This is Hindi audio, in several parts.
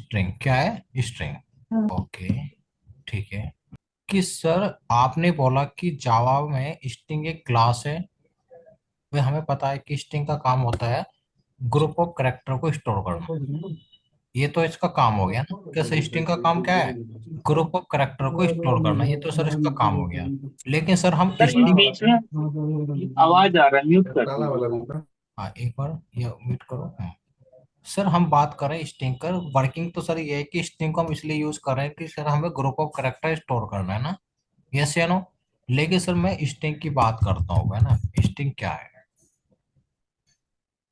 स्ट्रिंग क्या है? स्ट्रिंग। ओके, ठीक है। कि सर आपने बोला कि जावा में स्ट्रिंग एक क्लास है। वे हमें पता है कि स्ट्रिंग का काम होता है ग्रुप ऑफ कैरेक्टर को स्टोर करना। ये तो इसका काम हो गया ना। कैसे स्ट्रिंग का काम क्या है? ग्रुप ऑफ कैरेक्टर को स्टोर करना। ये तो सर इसका काम हो गया। लेकिन सर हम सर ये स्ट्रिंग। बीच में आवाज आ रहा है, म्यूट कर दीजिए। हाँ, एक बार ये म्यूट करो। सर हम बात करें स्ट्रिंग कर वर्किंग, तो सर ये है कि स्ट्रिंग को हम इसलिए यूज कर रहे हैं कि सर हमें ग्रुप ऑफ कैरेक्टर स्टोर करना है ना। यस या नो? लेकिन सर मैं स्ट्रिंग की बात करता हूँ, है ना। स्ट्रिंग क्या है?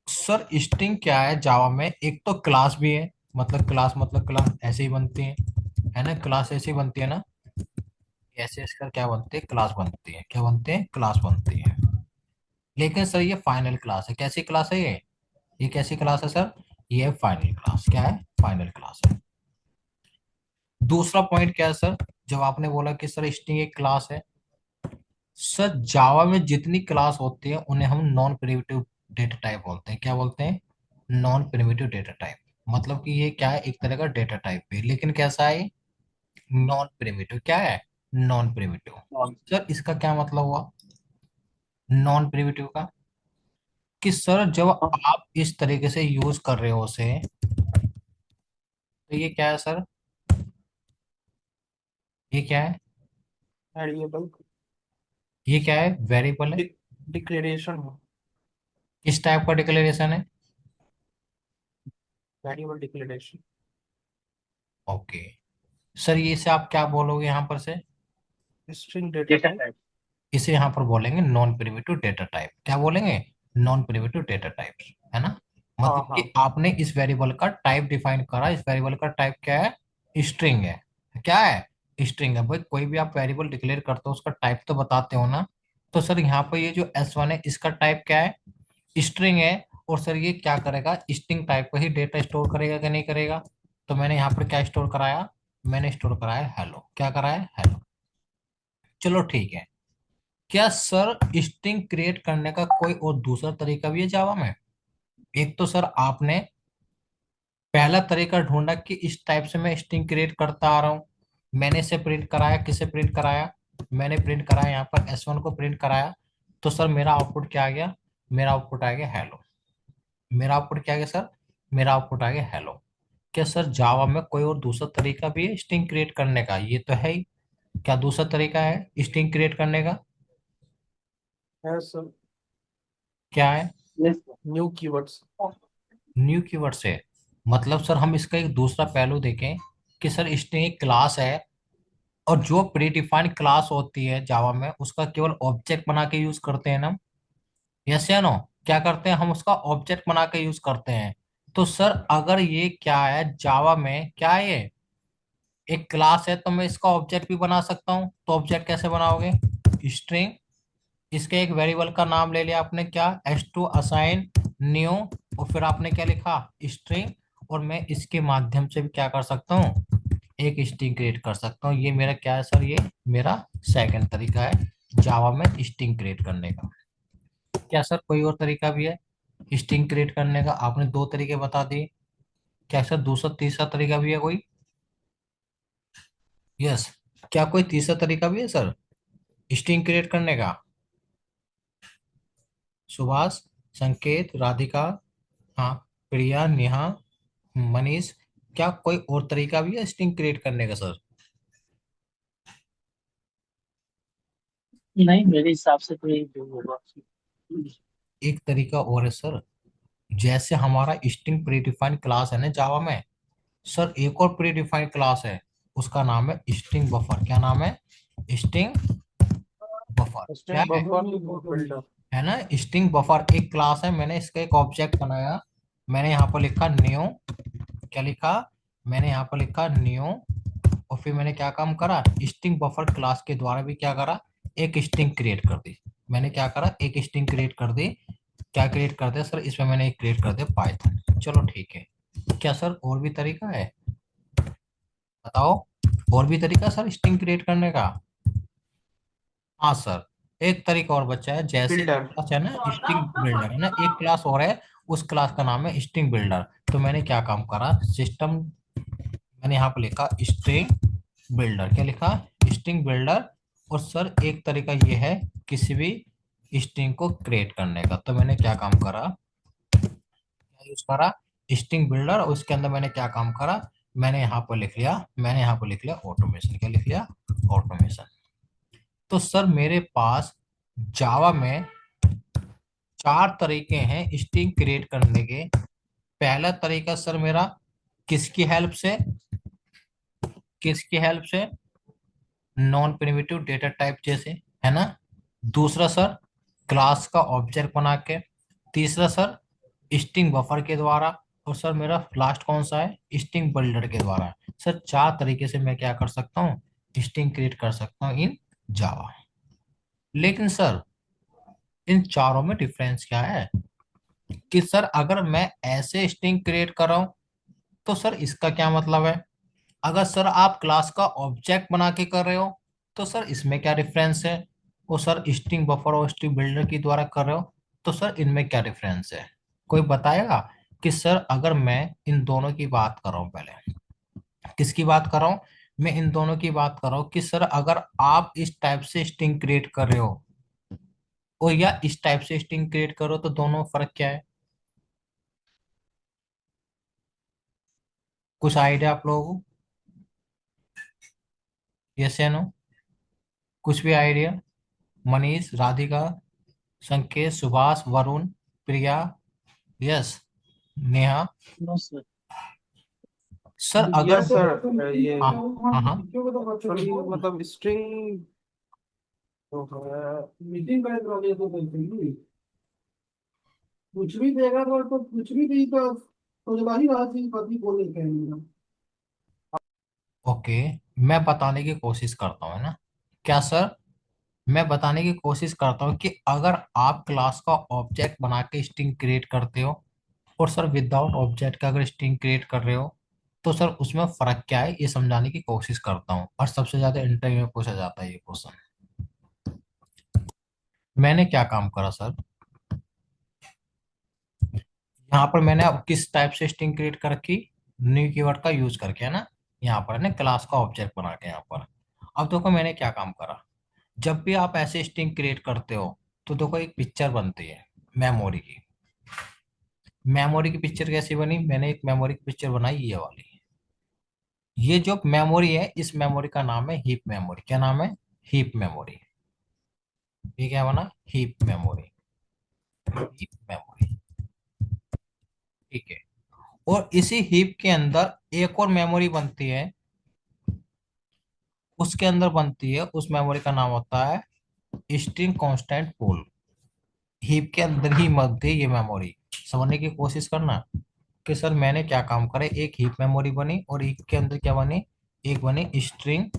सर स्ट्रिंग क्या है जावा में? एक तो क्लास भी है। मतलब क्लास ऐसे ही बनती है ना। क्लास ऐसे ही बनती है ना। ऐसे इसका क्या बनती है? क्लास बनती है। क्या बनते हैं? क्लास बनती है। लेकिन सर ये फाइनल क्लास है। कैसी क्लास है ये कैसी क्लास है सर? ये फाइनल क्लास। क्या है? फाइनल क्लास है। दूसरा पॉइंट क्या है सर? जब आपने बोला कि सर स्ट्रिंग एक क्लास है, सर जावा में जितनी क्लास होती है उन्हें हम नॉन प्रिमिटिव डेटा टाइप बोलते हैं। क्या बोलते हैं? Non primitive data type. मतलब कि ये क्या है? एक तरह का डेटा टाइप है, लेकिन कैसा है? Non primitive. क्या है? Non primitive. सर इसका क्या मतलब हुआ नॉन प्रिमिटिव का? कि सर जब आप इस तरीके से यूज कर रहे हो उसे, तो ये क्या है सर? ये क्या है? वेरिएबल ये क्या है? वेरिएबल है। डिक्लेरेशन हो। किस टाइप का डिक्लेरेशन है? Variable declaration. ओके। सर ये से आप क्या बोलोगे यहाँ पर से? String data type. इसे यहाँ पर बोलेंगे नॉन प्रिमिटिव डेटा टाइप। क्या बोलेंगे? नॉन प्रिमिटिव डेटा टाइप, है ना। हाँ मतलब हाँ। कि आपने इस वेरिएबल का टाइप डिफाइन करा। इस वेरिएबल का टाइप क्या है? स्ट्रिंग है। क्या है? स्ट्रिंग है। भाई कोई भी आप वेरिएबल डिक्लेयर करते हो उसका टाइप तो बताते हो ना। तो सर यहाँ पर ये जो S1 है इसका टाइप क्या है? स्ट्रिंग है। और सर ये क्या करेगा? स्ट्रिंग टाइप का ही डेटा स्टोर करेगा कि नहीं करेगा? तो मैंने यहाँ पर क्या स्टोर कराया? मैंने स्टोर कराया हेलो। क्या कराया? हेलो। चलो ठीक है। क्या सर स्ट्रिंग क्रिएट करने का कोई और दूसरा तरीका भी है जावा में? एक तो सर आपने पहला तरीका ढूंढा कि इस टाइप से मैं स्ट्रिंग क्रिएट करता आ रहा हूँ। मैंने इसे प्रिंट कराया। किसे प्रिंट कराया? मैंने प्रिंट कराया, यहाँ पर S1 को प्रिंट कराया। तो सर मेरा आउटपुट क्या आ गया? मेरा आउटपुट आ गया हेलो। मेरा आउटपुट क्या आ गया सर? मेरा आउटपुट आ गया हेलो। क्या सर जावा में कोई और दूसरा तरीका भी है स्ट्रिंग क्रिएट करने का? ये तो है ही। क्या दूसरा तरीका है स्ट्रिंग क्रिएट करने का? है सर। क्या है? New keywords. न्यू कीवर्ड से मतलब सर हम इसका एक दूसरा पहलू देखें कि सर स्ट्रिंग एक क्लास है। और जो प्री डिफाइंड क्लास होती है जावा में उसका केवल ऑब्जेक्ट बना के यूज करते हैं ना। यस या नो? क्या करते हैं? हम उसका ऑब्जेक्ट बना के यूज करते हैं। तो सर अगर ये क्या है जावा में, क्या है ये एक क्लास है, तो मैं इसका ऑब्जेक्ट भी बना सकता हूँ। तो ऑब्जेक्ट कैसे बनाओगे? स्ट्रिंग, इसके एक वेरिएबल का नाम ले लिया आपने, क्या? S2 assign new. और फिर आपने क्या लिखा? स्ट्रिंग। और मैं इसके माध्यम से भी क्या कर सकता हूँ? एक स्ट्रिंग क्रिएट कर सकता हूँ। ये मेरा क्या है सर? ये मेरा सेकंड तरीका है जावा में स्ट्रिंग क्रिएट करने का। क्या सर कोई और तरीका भी है स्ट्रिंग क्रिएट करने का? आपने दो तरीके बता दिए। क्या सर दूसरा तीसरा तरीका भी है कोई? यस। क्या कोई तीसरा तरीका भी है सर स्ट्रिंग क्रिएट करने का? सुभाष, संकेत, राधिका, हाँ, प्रिया, नेहा, मनीष, क्या कोई और तरीका भी है स्ट्रिंग क्रिएट करने का सर? नहीं, मेरे हिसाब से तो यही जो होगा। एक तरीका और है सर। जैसे हमारा स्ट्रिंग प्रीडिफाइंड क्लास है ना जावा में, सर एक और प्रीडिफाइंड क्लास है। उसका नाम है स्ट्रिंग बफर। क्या नाम है? String buffer. क्या स्ट्रिंग है? Buffer builder. है ना। स्ट्रिंग बफर एक क्लास है। मैंने इसका एक ऑब्जेक्ट बनाया। मैंने यहाँ पर लिखा न्यू। क्या लिखा? मैंने यहाँ पर लिखा न्यू। और फिर मैंने क्या काम करा? स्ट्रिंग बफर क्लास के द्वारा भी क्या करा? एक स्ट्रिंग क्रिएट कर दी। मैंने क्या करा? एक स्ट्रिंग क्रिएट कर दी। क्या क्रिएट कर दिया सर? इसमें मैंने एक क्रिएट कर दिया पाइथन। चलो ठीक है। क्या सर और भी तरीका है? बताओ। और भी तरीका सर स्ट्रिंग क्रिएट करने का? हाँ सर, एक तरीका और बचा है। जैसे बिल्डर। क्लास है ना स्ट्रिंग बिल्डर, है ना, एक क्लास और है। उस क्लास का नाम है स्ट्रिंग बिल्डर। तो मैंने क्या काम करा? सिस्टम मैंने यहाँ पर लिखा स्ट्रिंग बिल्डर। क्या लिखा? String builder. और सर एक तरीका ये है किसी भी स्ट्रिंग को क्रिएट करने का। तो मैंने क्या काम करा, यूज करा स्ट्रिंग बिल्डर, और उसके अंदर मैंने क्या काम करा, मैंने यहाँ पर लिख लिया ऑटोमेशन। क्या लिख लिया? ऑटोमेशन। तो सर मेरे पास जावा में चार तरीके हैं स्ट्रिंग क्रिएट करने के। पहला तरीका सर मेरा किसकी हेल्प से, किसकी हेल्प से, नॉन प्रिमिटिव डेटा टाइप जैसे, है ना। दूसरा सर क्लास का ऑब्जेक्ट बना के। तीसरा सर स्ट्रिंग बफर के द्वारा। और सर मेरा लास्ट कौन सा है, स्ट्रिंग बिल्डर के द्वारा। सर चार तरीके से मैं क्या कर सकता हूँ, स्ट्रिंग क्रिएट कर सकता हूँ इन जावा। लेकिन सर इन चारों में डिफरेंस क्या है कि सर अगर मैं ऐसे स्ट्रिंग क्रिएट कर रहा हूँ तो सर इसका क्या मतलब है, अगर सर आप क्लास का ऑब्जेक्ट बना के कर रहे हो तो सर इसमें क्या डिफरेंस है, और सर स्ट्रिंग बफर और स्ट्रिंग बिल्डर की द्वारा कर रहे हो तो सर इनमें क्या डिफरेंस है। कोई बताएगा कि सर अगर मैं इन दोनों की बात कर रहा हूँ, पहले किसकी बात कर रहा हूँ, मैं इन दोनों की बात कर रहा हूँ कि सर अगर आप इस टाइप से स्ट्रिंग क्रिएट कर रहे हो और या इस टाइप से स्ट्रिंग क्रिएट करो तो दोनों फर्क क्या है। कुछ आइडिया आप लोगों को? यस या नो? कुछ भी idea? Manish, Radhika, Sanket, Subhash, Varun, Priya, yes, Neha. No sir. Sir अगर, यस सर, ये हाँ हाँ हाँ, एक्चुअली मतलब स्ट्रिंग तो है, मीटिंग करे तो ये तो बिल्कुल कुछ भी देगा तो कुछ भी दी तो जब ही बात ही पति बोले कहेंगे। ओके, मैं बताने की कोशिश करता हूँ, है ना। क्या सर, मैं बताने की कोशिश करता हूँ कि अगर आप क्लास का ऑब्जेक्ट बना के स्ट्रिंग क्रिएट करते हो और सर विदाउट ऑब्जेक्ट का अगर स्ट्रिंग क्रिएट कर रहे हो तो सर उसमें फर्क क्या है, ये समझाने की कोशिश करता हूँ। और सबसे ज्यादा इंटरव्यू में पूछा जाता है ये क्वेश्चन। मैंने क्या काम करा सर, यहाँ पर मैंने अब किस टाइप से स्ट्रिंग क्रिएट कर रखी, न्यू कीवर्ड का यूज करके, है ना। यहाँ पर है क्लास का ऑब्जेक्ट बना के यहाँ पर। अब देखो मैंने क्या काम करा, जब भी आप ऐसे स्ट्रिंग क्रिएट करते हो तो देखो एक पिक्चर बनती है मेमोरी की। मेमोरी की पिक्चर कैसी बनी, मैंने एक मेमोरी की पिक्चर बनाई ये वाली। ये जो मेमोरी है इस मेमोरी का नाम है हीप मेमोरी। क्या नाम है? Heap memory. ये क्या बना, हीप मेमोरी, हीप मेमोरी। ठीक है। और इसी हीप के अंदर एक और मेमोरी बनती है, उसके अंदर बनती है, उस मेमोरी का नाम होता है स्ट्रिंग कांस्टेंट पूल। हीप के अंदर ही बनती है ये मेमोरी। समझने की कोशिश करना कि सर मैंने क्या काम करे, एक हीप मेमोरी बनी और हीप के अंदर क्या बनी, एक बनी स्ट्रिंग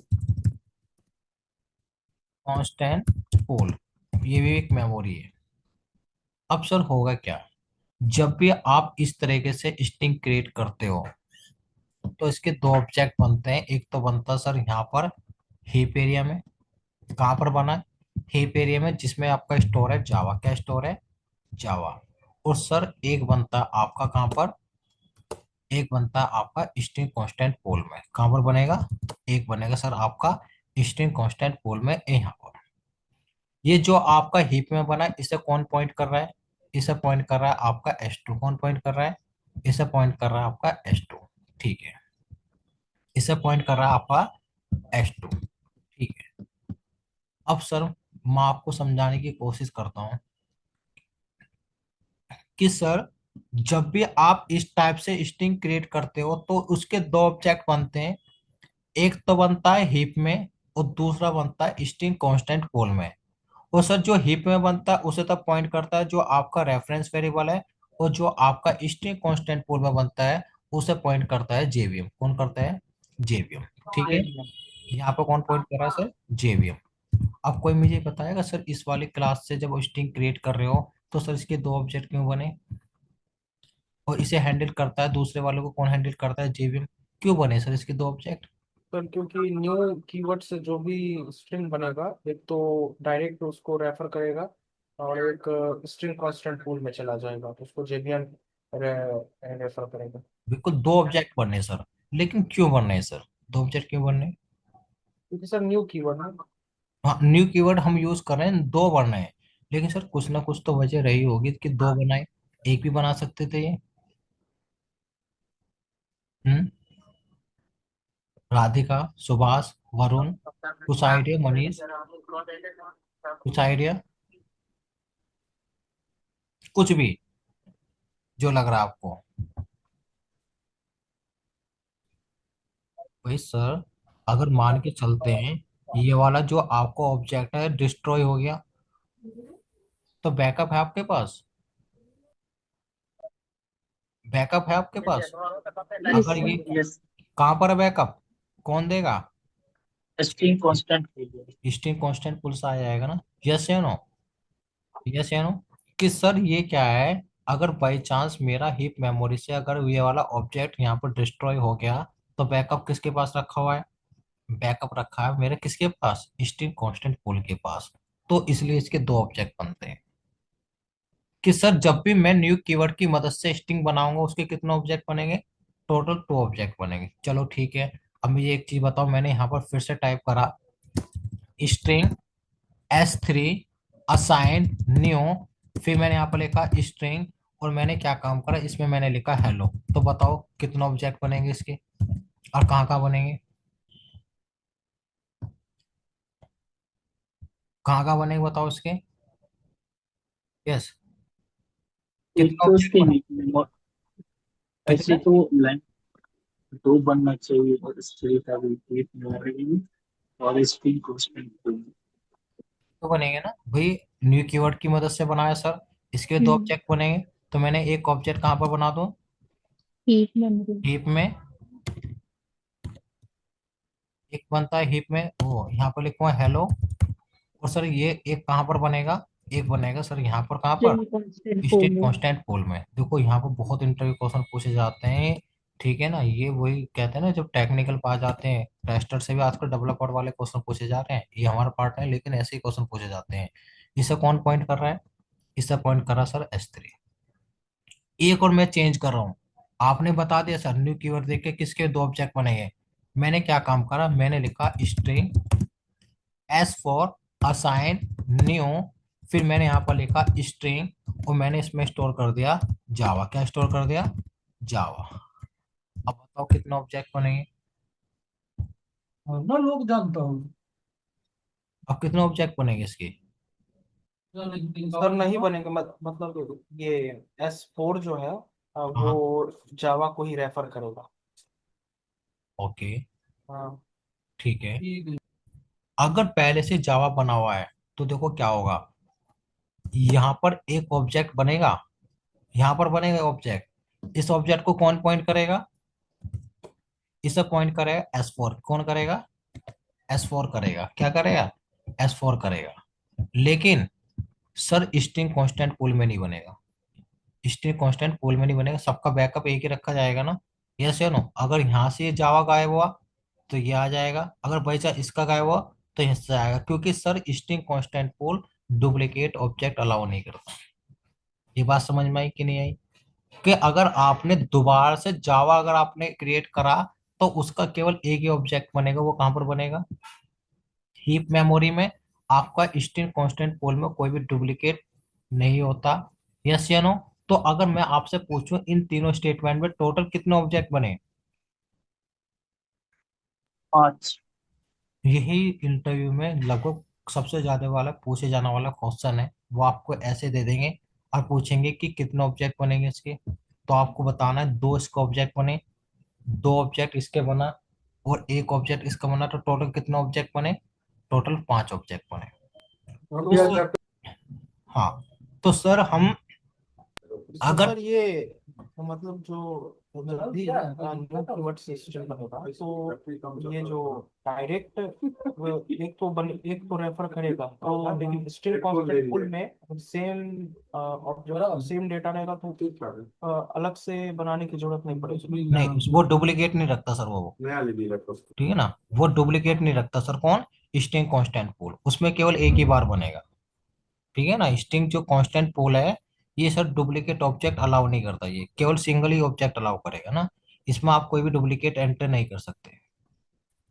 कांस्टेंट पूल। ये भी एक मेमोरी है। अब सर होगा क्या, जब भी आप इस तरीके से स्ट्रिंग क्रिएट करते हो तो इसके दो ऑब्जेक्ट बनते हैं। एक तो बनता है सर यहाँ पर हीप एरिया में। कहाँ पर बना है? हीप एरिया में, जिसमें आपका स्टोर है जावा। क्या स्टोर है? जावा। और सर एक बनता है आपका कहाँ पर, एक बनता है आपका स्ट्रिंग कांस्टेंट पूल में। कहाँ पर बनेगा? एक बनेगा सर आपका स्ट्रिंग कांस्टेंट पूल में यहाँ पर। ये जो आपका हीप में बना है इसे कौन पॉइंट कर रहा है, इसे पॉइंट कर रहा है आपका S2। कौन पॉइंट कर रहा है? इसे पॉइंट कर रहा है आपका S2। ठीक है, इसे पॉइंट कर रहा है आपका S2। ठीक है। अब सर मैं आपको समझाने की कोशिश करता हूँ कि सर जब भी आप इस टाइप से स्ट्रिंग क्रिएट करते हो तो उसके दो ऑब्जेक्ट बनते हैं। एक तो बनता है हीप में और दूसरा बनता है स्ट्रिंग कांस्टेंट पूल में। और सर जो हीप में बनता है उसे तब पॉइंट करता है जो आपका रेफरेंस वेरिएबल है, और जो आपका स्ट्रिंग कांस्टेंट पूल में बनता है उसे पॉइंट करता है जेवीएम। कौन करता है? जेवीएम। ठीक है। यहाँ पे कौन पॉइंट कर रहा है सर? जेवीएम। अब कोई मुझे बताएगा सर इस वाली क्लास से जब स्ट्रिंग क्रिएट कर रहे हो तो सर इसके दो ऑब्जेक्ट क्यों बने, और इसे हैंडल करता है दूसरे वाले को कौन हैंडल करता है, जेवीएम। क्यों बने सर इसके दो ऑब्जेक्ट? सर क्योंकि न्यू कीवर्ड से जो भी स्ट्रिंग बनेगा एक तो डायरेक्ट उसको रेफर करेगा और एक स्ट्रिंग कांस्टेंट पूल में चला जाएगा तो उसको जेबीएन रेफर करेगा। बिल्कुल, दो ऑब्जेक्ट बने सर। लेकिन क्यों बनना है सर, दो ऑब्जेक्ट क्यों बनने हैं? क्योंकि सर न्यू कीवर्ड है। हाँ, न्यू कीवर्ड हम यूज कर रहे हैं, दो बनना है। लेकिन सर कुछ ना कुछ तो वजह रही होगी कि दो बनाए, एक भी बना सकते थे ये। हम्म। राधिका, सुभाष, वरुण, कुछ आइडिया मनीष, कुछ आइडिया, कुछ भी जो लग रहा है आपको। भाई सर, अगर मान के चलते हैं ये वाला जो आपको ऑब्जेक्ट है डिस्ट्रॉय हो गया, तो बैकअप है आपके पास? बैकअप है आपके पास? यस अगर ये, सर यस। कहाँ पर है बैकअप, कौन देगा? स्ट्रिंग कांस्टेंट कीजिए। स्ट्रिंग कांस्टेंट पुल से आ जाएगा ना, यस या नो? यस या नो? कि सर ये क्या है, अगर बाई चांस मेरा हीप मेमोरी से अगर ये वाला ऑब्जेक्ट यहाँ पर डिस्ट्रॉय हो गया, तो बैकअप किसके पास रखा हुआ है? बैकअप रखा है मेरे किसके पास, स्ट्रिंग कांस्टेंट पुल के पास। तो इसलिए इसके दो ऑब्जेक्ट बनते हैं। कि सर जब भी मैं न्यू कीवर्ड की मदद से स्ट्रिंग बनाऊंगा उसके कितने ऑब्जेक्ट बनेंगे? टोटल टू ऑब्जेक्ट बनेंगे। चलो ठीक है। अब मुझे एक चीज बताओ, मैंने यहाँ पर फिर से टाइप करा स्ट्रिंग S3 असाइन न्यू, फिर मैंने यहाँ पर लिखा स्ट्रिंग, और मैंने क्या काम करा, इसमें मैंने लिखा हेलो। तो बताओ कितने ऑब्जेक्ट बनेंगे इसके, और कहाँ कहाँ बनेंगे, कहाँ कहाँ बनेंगे बताओ इसके। यस, एक कितने तो ऑब्जेक्ट उसके बने? ऐसे कितने? तो लाइन दो बनना चाहिए और स्ट्रिंग का भी एक मेमोरी और स्ट्रिंग कांस्टेंट। तो बनेंगे ना भाई, न्यू कीवर्ड की मदद से बनाया सर, इसके दो हम्म। ऑब्जेक्ट बनेंगे। तो मैंने एक ऑब्जेक्ट कहाँ पर बना दूं, हीप मेमोरी। हीप में। एक बनता है हीप में, वो यहाँ पर लिखूंगा हेलो। और सर ये एक कहाँ पर बनेगा, एक बनेगा सर यहाँ पर, कहाँ पर? String constant state formula. Constant pole में। देखो यहाँ पर बहुत इंटरव्यू क्वेश्चन पूछे जाते हैं, ठीक है ना, ये वही कहते हैं ना, जब टेक्निकल पा जाते हैं टेस्टर से भी आजकल डेवलपर वाले क्वेश्चन पूछे जा रहे हैं, ये हमारा पार्ट है, लेकिन ऐसे ही क्वेश्चन पूछे जाते हैं। इससे कौन पॉइंट कर रहा है? इससे पॉइंट कर रहा है सर S3। एक और मैं चेंज कर रहा हूँ, आपने बता दिया सर न्यू कीवर्ड देख के किसके दो ऑब्जेक्ट बनेंगे। मैंने क्या काम करा, मैंने लिखा स्ट्रिंग S4 असाइन न्यू, फिर मैंने यहाँ पर लिखा स्ट्रिंग, और मैंने इसमें स्टोर कर दिया जावा। क्या स्टोर कर दिया? जावा। अब बताओ कितने ऑब्जेक्ट बनेंगे? हाँ, मैं लोग जानता हूँ। अब कितने ऑब्जेक्ट बनेंगे इसके? सर नहीं बनेगा, मतलब ये S4 जो है हाँ। वो जावा को ही रेफर करेगा। ओके। हाँ। ठीक है। अगर पहले से जावा बना हुआ है, तो देखो क्या होगा, यहाँ पर एक ऑब्जेक्ट बनेगा, यहाँ पर बनेगा ऑब्जेक्ट, इस ऑब्जेक्ट को कौन पॉइंट करेगा? इसे पॉइंट करेगा S4। कौन करेगा? S4 करेगा। क्या करेगा? S4 करेगा। लेकिन सर स्ट्रिंग कांस्टेंट पूल में नहीं बनेगा, स्ट्रिंग कांस्टेंट पूल में नहीं बनेगा, सबका बैकअप एक ही रखा जाएगा ना। यस या नो? अगर यहाँ से जावा गायब हुआ तो ये आ जाएगा, अगर बाई चांस इसका गायब हुआ तो यहाँ से आएगा, क्योंकि sir string constant pool duplicate object allow नहीं करता। ये बात समझ में आई कि नहीं आई? कि अगर आपने दोबारा से जावा अगर आपने क्रिएट करा, तो उसका केवल एक ही ऑब्जेक्ट बनेगा, वो कहाँ पर बनेगा? हीप मेमोरी में। आपका स्ट्रिंग कांस्टेंट पूल में कोई भी डुप्लीकेट नहीं होता। यस या नो? तो अगर मैं आपसे पूछूं इन तीनों स्टेटमेंट में टोटल कितने ऑब्जेक्ट बने? 5। यही इंटरव्यू में लगभग सबसे ज्यादा वाला पूछे जाने वाला क्वेश्चन है, वो आपको ऐसे दे देंगे और पूछेंगे कि कितने ऑब्जेक्ट बनेंगे इसके, तो आपको बताना है दो इसका ऑब्जेक्ट बने, दो ऑब्जेक्ट इसके बना, और एक ऑब्जेक्ट इसका बना, तो टोटल कितने ऑब्जेक्ट बने? टोटल पांच ऑब्जेक्ट बने। तो सर, हाँ, तो सर हम तो अगर, सर ये मतलब जो भी न्यू कीवर्ड सिस्टम बनेगा, तो ये जो डायरेक्ट एक तो रेफर करेगा, तो लेकिन स्टिल कांस्टेंट पुल में सेम ऑब्जेक्ट सेम डेटा रहेगा, तो अलग से बनाने की जरूरत नहीं पड़ेगी। नहीं वो डुप्लीकेट नहीं रखता सर, वो ठीक है ना, वो डुप्लीकेट नहीं रखता सर। कौन? स्ट्रिंग कांस्टेंट पूल, उसमें केवल एक ही बार बनेगा। ठीक है ना, स्ट्रिंग जो कांस्टेंट पूल है, ये सर डुप्लीकेट ऑब्जेक्ट अलाउ नहीं करता, ये केवल सिंगल ही ऑब्जेक्ट अलाउ करेगा ना। इसमें आप कोई भी डुप्लीकेट एंटर नहीं कर सकते।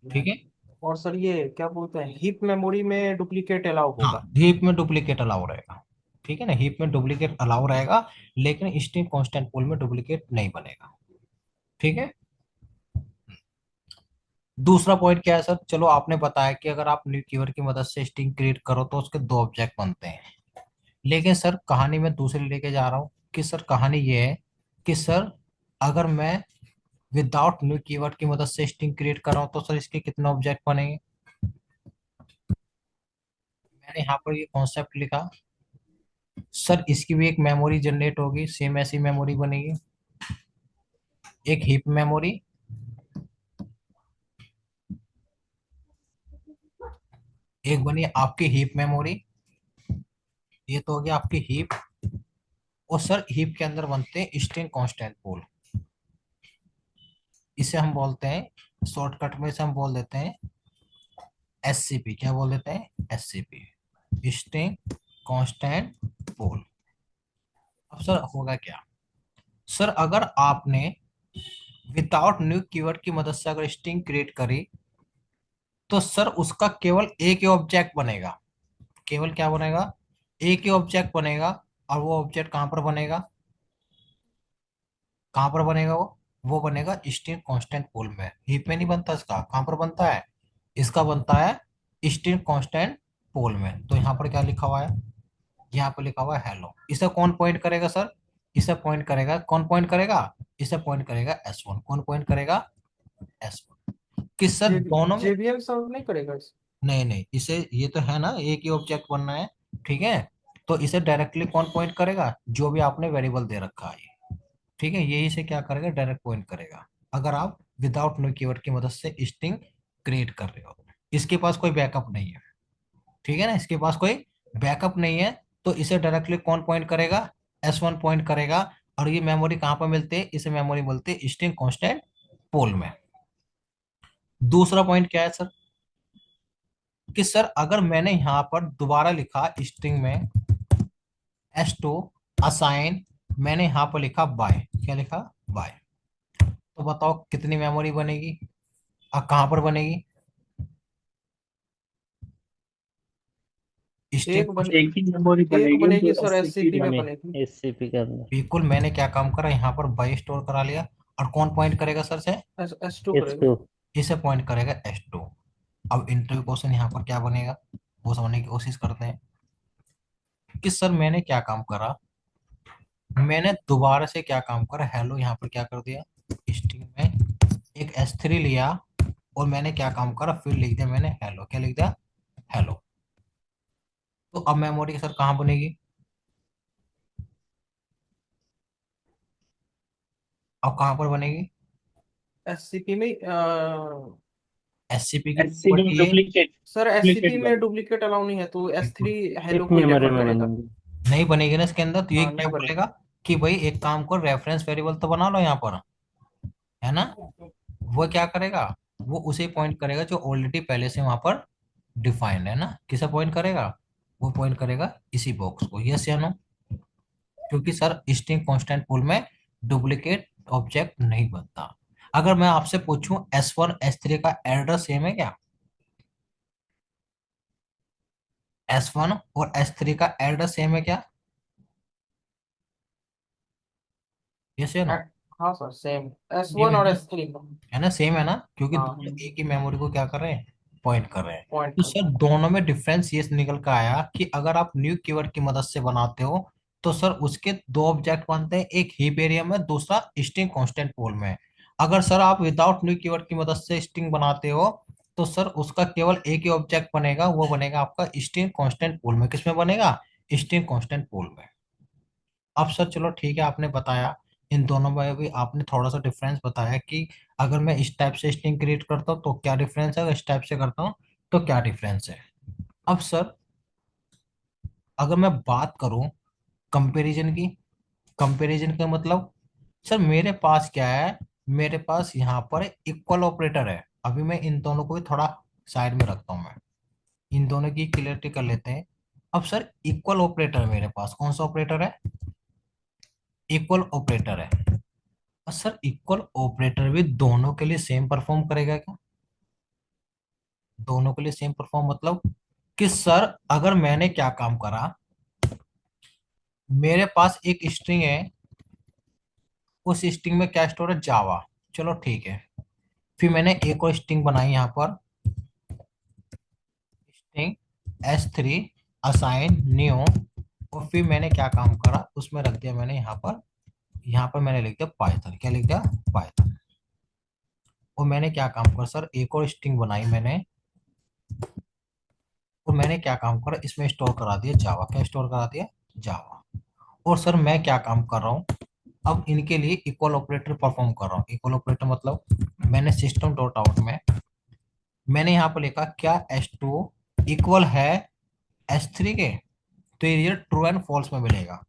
ठीक है। और सर ये क्या बोलते हैं, हीप मेमोरी में डुप्लीकेट अलाउ हाँ, होगा? हीप में डुप्लीकेट अलाउ रहेगा। ठीक है ना, हीप में डुप्लीकेट अलाउ रहेगा, लेकिन स्ट्रिंग कांस्टेंट पूल में डुप्लीकेट नहीं बनेगा। ठीक है। दूसरा पॉइंट क्या है सर, चलो आपने बताया कि अगर आप न्यू कीवर्ड की मदद से स्ट्रिंग क्रिएट करो तो उसके दो ऑब्जेक्ट बनते हैं। लेकिन सर कहानी में दूसरी लेके जा रहा हूँ कि सर कहानी ये है कि सर अगर मैं विदाउट न्यू कीवर्ड की मदद से स्ट्रिंग क्रिएट कर रहा हूँ तो सर इसके कितने ऑब्जेक्ट बनेंगे। मैंने यहाँ पर ये कॉन्सेप्ट लिखा, सर इसकी भी एक मेमोरी जनरेट होगी, सेम ऐसी मेमोरी बनेगी, एक हीप मेमोरी, एक बनी आपकी हीप मेमोरी। ये तो हो गया आपकी हीप। और सर हीप के अंदर बनते हैं स्ट्रिंग कांस्टेंट पूल। इसे हम बोलते हैं, शॉर्टकट में इसे हम बोल देते हैं एससीपी। क्या बोल देते हैं? SCP, string constant pool. अब सर होगा क्या, सर अगर आपने विदाउट न्यू कीवर्ड की मदद से अगर स्ट्रिंग क्रिएट करी तो सर उसका केवल एक ही ऑब्जेक्ट बनेगा। केवल क्या बनेगा? एक ही ऑब्जेक्ट बनेगा। और वो ऑब्जेक्ट कहां पर बनेगा? कहां पर बनेगा वो बनेगा स्ट्रिंग कांस्टेंट पूल में। हीप में नहीं बनता, इसका कहां पर बनता है? इसका बनता है स्ट्रिंग कांस्टेंट पूल में। तो यहाँ पर क्या लिखा हुआ है? यहाँ पर लिखा हुआ है हेलो। इसे कौन पॉइंट करेगा सर? इसे पॉइंट करेगा, कौन पॉइंट करेगा? इसे पॉइंट करेगा S1। कौन पॉइंट करेगा? S1। किस सर दोनों में? जेबीएल सर्व नहीं करेगा इस? नहीं नहीं, इसे ये तो है ना, एक ही ऑब्जेक्ट बनना है। ठीक है। तो इसे डायरेक्टली कौन पॉइंट करेगा? जो भी आपने वेरिएबल दे रखा है। ठीक है, यही से क्या करेगा? डायरेक्ट पॉइंट करेगा। अगर आप विदाउट नो कीवर्ड की मदद से स्ट्रिंग क्रिएट कर रहे हो, इसके पास कोई बैकअप नहीं है। ठीक है ना, इसके पास कोई बैकअप नहीं है, तो इसे डायरेक्टली कौन पॉइंट करेगा? S1 पॉइंट करेगा। और ये मेमोरी कहाँ पर मिलती है? इसे मेमोरी मिलती है स्ट्रिंग कांस्टेंट पोल में। दूसरा पॉइंट क्या है सर, कि सर अगर मैंने यहां पर दोबारा लिखा स्ट्रिंग में S2 असाइन, मैंने यहां पर लिखा बाय, क्या लिखा? बाय। तो बताओ कितनी मेमोरी बनेगी और कहां पर बनेगी? एक स्ट्रिंग। बन एक ही मेमोरी एक बनेगी बनेगी जो सर, एससीपी एससीपी में में। बनेगी। एससीपी के अंदर बिल्कुल, मैंने क्या काम करा, यहाँ पर बाय स्टोर करा लिया। और कौन पॉइंट करेगा सर से? S2 एच करेगा। टू इसे पॉइंट करेगा S2। अब इंटरव्यू क्वेश्चन यहाँ पर क्या बनेगा, वो समझने की कोशिश करते हैं कि सर मैंने क्या काम करा। मैंने दोबारा से क्या काम करा, हेलो यहाँ पर क्या कर दिया, स्ट्रिंग में एक S3 लिया, और मैंने क्या काम करा, फिर लिख दिया मैंने हेलो। क्या लिख दिया? हेलो। तो अब मेमोरी सर कहाँ बनेगी? अब कहाँ पर बनेगी? एससीपी में एससीपी की एससीपी में प्रॉपर्टी है। डुप्लीकेट सर एससीपी डुप्लीकेट में बने। डुप्लीकेट अलाउ नहीं है, तो S3 बिल्कुल हेलो एक को ही मेमोरी रेफर में करेगा। बनेंगे। नहीं बनेगी ना इसके अंदर, तो ये हाँ, क्या नहीं बनेगा। बोलेगा कि भाई एक काम को रेफरेंस वेरिएबल तो बना लो यहाँ पर, है ना। वो क्या करेगा? वो उसे पॉइंट करेगा जो ऑलरेडी पहले से वहां पर डिफाइंड है ना। किसे पॉइंट करेगा? वो पॉइंट करेगा इसी बॉक्स को। यस या नो? क्योंकि सर स्ट्रिंग कांस्टेंट पूल में डुप्लीकेट ऑब्जेक्ट नहीं बनता। अगर मैं आपसे पूछूं S1 S3 का एड्रेस सेम है क्या? S1 और S3 का एड्रेस सेम है क्या? यस या नो? अ- हाँ सर, सेम सेम S1 है और ना? S3 का। है ना, सेम है ना, क्योंकि हाँ, दोनों एक ही मेमोरी को क्या कर रहे हैं? पॉइंट कर रहे हैं। पॉइंट तो कर। सर दोनों में डिफरेंस ये निकल कर आया कि अगर आप न्यू कीवर्ड की मदद से बनाते हो तो सर उसके दो ऑब्जेक्ट बनते हैं, एक हीप एरिया में, दूसरा स्ट्रिंग कांस्टेंट पूल में। अगर सर आप विदाउट न्यू कीवर्ड की मदद से स्ट्रिंग बनाते हो तो सर उसका केवल एक ही ऑब्जेक्ट बनेगा, वो बनेगा आपका स्ट्रिंग कांस्टेंट पूल में। किसमें बनेगा? स्ट्रिंग कांस्टेंट पूल में। अब सर चलो ठीक है, आपने बताया इन दोनों में भी आपने थोड़ा सा डिफरेंस बताया कि अगर मैं इस टाइप से स्ट्रिंग क्रिएट करता हूँ तो क्या डिफरेंस है, अगर इस टाइप से करता हूँ तो क्या डिफरेंस है। अब सर अगर मैं बात करूं कंपैरिजन की, कंपैरिजन का मतलब सर मेरे पास क्या है, मेरे पास यहाँ पर इक्वल ऑपरेटर है। अभी मैं इन दोनों को भी थोड़ा साइड में रखता हूँ, मैं इन दोनों की क्लियरिटी कर लेते हैं। अब सर इक्वल ऑपरेटर मेरे पास कौन सा ऑपरेटर है? इक्वल ऑपरेटर है। और सर इक्वल ऑपरेटर भी दोनों के लिए सेम परफॉर्म करेगा क्या? दोनों के लिए सेम परफॉर्म मतलब कि सर अगर मैंने क्या काम करा, मेरे पास एक स्ट्रिंग है, उस स्ट्रिंग में क्या स्टोर है, जावा। चलो ठीक है। फिर मैंने एक और स्ट्रिंग बनाई यहाँ पर, स्ट्रिंग S3 असाइन न्यू। और फिर मैंने क्या काम करा, उसमें रख दिया मैंने यहाँ पर मैंने लिख दिया पाइथन। क्या लिख दिया? पाइथन। और मैंने क्या काम करा सर, एक और स्ट्रिंग बनाई मैंने, और मैंने क्या काम करा, इसमें स्टोर करा दिया जावा। क्या स्टोर करा दिया? जावा। और सर मैं क्या काम कर रहा हूँ, अब इनके लिए इक्वल ऑपरेटर परफॉर्म कर रहा हूँ। इक्वल ऑपरेटर मतलब मैंने सिस्टम डॉट आउट में मैंने यहाँ पर लिखा क्या S2 इक्वल है S3 के, तो ये ट्रू एंड फॉल्स में मिलेगा।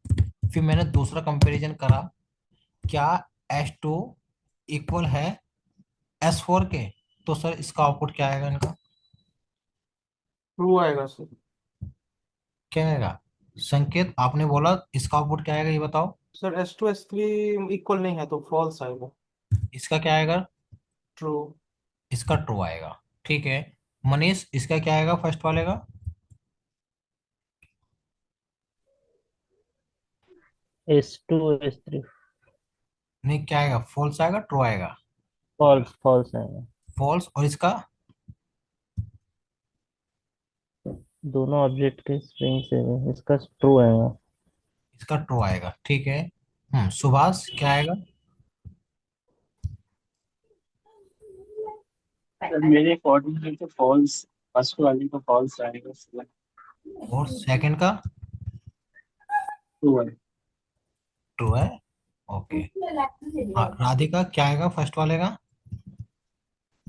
फिर मैंने दूसरा कंपैरिजन करा, क्या S2 इक्वल है S4 के, तो सर इसका आउटपुट क्या आएगा इनका? ट्रू आएगा सर। क्या आएगा? संकेत आपने बोला इसका आउटपुट क्या आएगा, ये बताओ। सर S2 S3 इक्वल नहीं है तो फॉल्स आएगा। इसका क्या आएगा? ट्रू। इसका ट्रू आएगा। ठीक है। मनीष इसका क्या आएगा फर्स्ट वाले का? S2 S3 नहीं, क्या आएगा, फॉल्स आएगा ट्रू आएगा? फॉल्स फॉल्स है। फॉल्स। और इसका? दोनों ऑब्जेक्ट के स्ट्रिंग से है, इसका ट्रू है। इसका ट्रू आएगा। ठीक है। सुभाष क्या आएगा? सर मेरे अकॉर्डिंग तो फॉल्स, फर्स्ट वाली को फॉल्स आएगा, और सेकंड का? ट्रू है। ट्रू है। ओके। हाँ, राधिका क्या आएगा फर्स्ट वाले का?